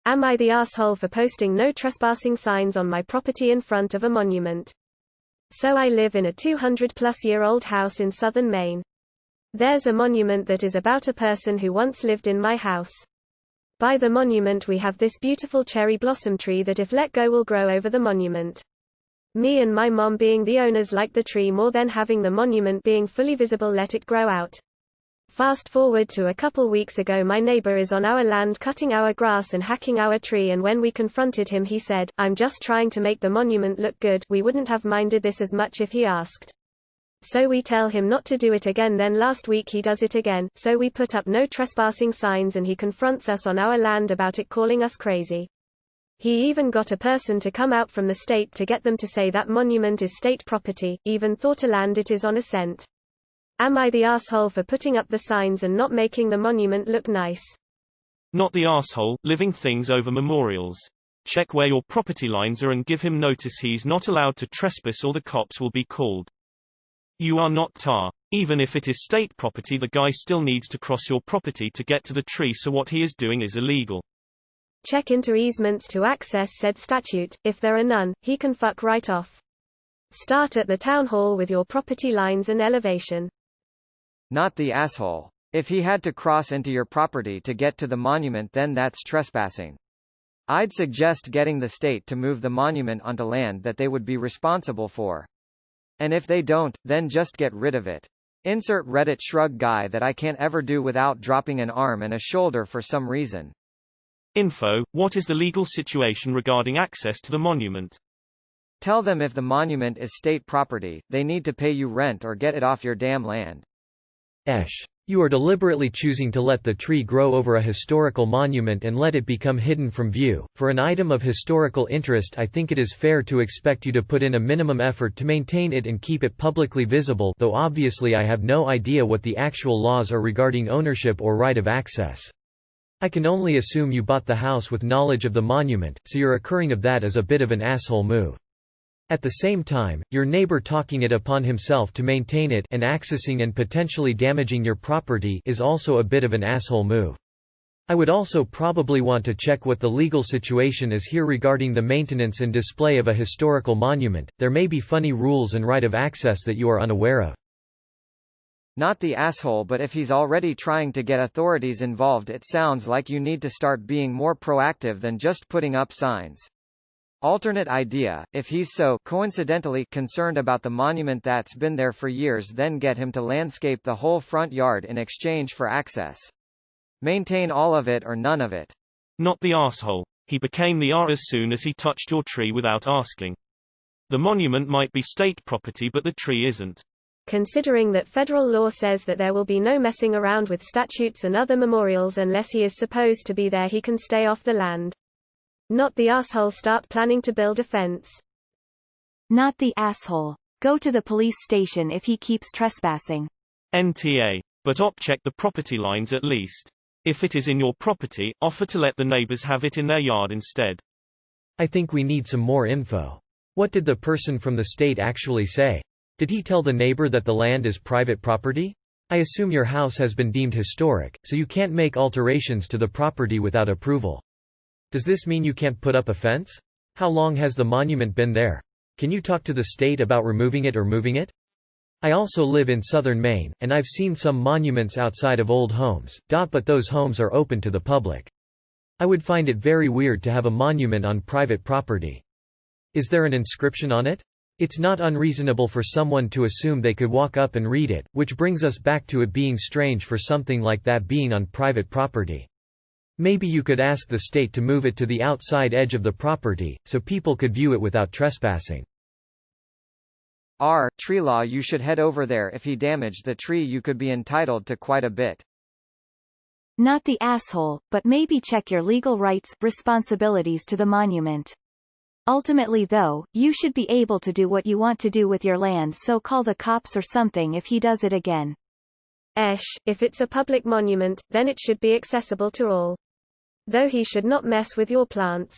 Am I the asshole for posting no trespassing signs on my property in front of a monument? So I live in a 200-plus-year-old house in southern Maine. There's a monument that is about a person who once lived in my house. By the monument we have this beautiful cherry blossom tree that if let go will grow over the monument. Me and my mom being the owners like the tree more than having the monument being fully visible let it grow out. Fast forward to a couple weeks ago, my neighbor is on our land cutting our grass and hacking our tree, and when we confronted him he said, "I'm just trying to make the monument look good, we wouldn't have minded this as much if he asked." So we tell him not to do it again, then last week he does it again, so we put up no trespassing signs and he confronts us on our land about it, calling us crazy. He even got a person to come out from the state to get them to say that monument is state property, even thought a land it is on a cent. Am I the asshole for putting up the signs and not making the monument look nice? Not the asshole, living things over memorials. Check where your property lines are and give him notice he's not allowed to trespass or the cops will be called. You are not tar. Even if it is state property, the guy still needs to cross your property to get to the tree, so what he is doing is illegal. Check into easements to access said statute. If there are none, he can fuck right off. Start at the town hall with your property lines and elevation. Not the asshole. If he had to cross into your property to get to the monument, then that's trespassing. I'd suggest getting the state to move the monument onto land that they would be responsible for. And if they don't, then just get rid of it. Insert Reddit shrug guy that I can't ever do without dropping an arm and a shoulder for some reason. Info: what is the legal situation regarding access to the monument? Tell them if the monument is state property, they need to pay you rent or get it off your damn land. You are deliberately choosing to let the tree grow over a historical monument and let it become hidden from view. For an item of historical interest, I think it is fair to expect you to put in a minimum effort to maintain it and keep it publicly visible, though obviously I have no idea what the actual laws are regarding ownership or right of access. I can only assume you bought the house with knowledge of the monument, so your occurring of that is a bit of an asshole move. At the same time, your neighbor taking it upon himself to maintain it and accessing and potentially damaging your property is also a bit of an asshole move. I would also probably want to check what the legal situation is here regarding the maintenance and display of a historical monument. There may be funny rules and right of access that you are unaware of. Not the asshole, but if he's already trying to get authorities involved, it sounds like you need to start being more proactive than just putting up signs. Alternate idea: if he's so coincidentally concerned about the monument that's been there for years, then get him to landscape the whole front yard in exchange for access. Maintain all of it or none of it. Not the asshole. He became the R as soon as he touched your tree without asking. The monument might be state property, but the tree isn't. Considering that federal law says that there will be no messing around with statutes and other memorials unless he is supposed to be there, he can stay off the land. Not the asshole, start planning to build a fence. Not the asshole. Go to the police station if he keeps trespassing. NTA. But check the property lines at least. If it is in your property, offer to let the neighbors have it in their yard instead. I think we need some more info. What did the person from the state actually say? Did he tell the neighbor that the land is private property? I assume your house has been deemed historic, so you can't make alterations to the property without approval. Does this mean you can't put up a fence? How long has the monument been there? Can you talk to the state about removing it or moving it? I also live in southern Maine, and I've seen some monuments outside of old homes, but those homes are open to the public. I would find it very weird to have a monument on private property. Is there an inscription on it? It's not unreasonable for someone to assume they could walk up and read it, which brings us back to it being strange for something like that being on private property. Maybe you could ask the state to move it to the outside edge of the property, so people could view it without trespassing. Tree law: you should head over there. If he damaged the tree, you could be entitled to quite a bit. Not the asshole, but maybe check your legal rights, responsibilities to the monument. Ultimately though, you should be able to do what you want to do with your land, so call the cops or something if he does it again. If it's a public monument, then it should be accessible to all. Though he should not mess with your plants.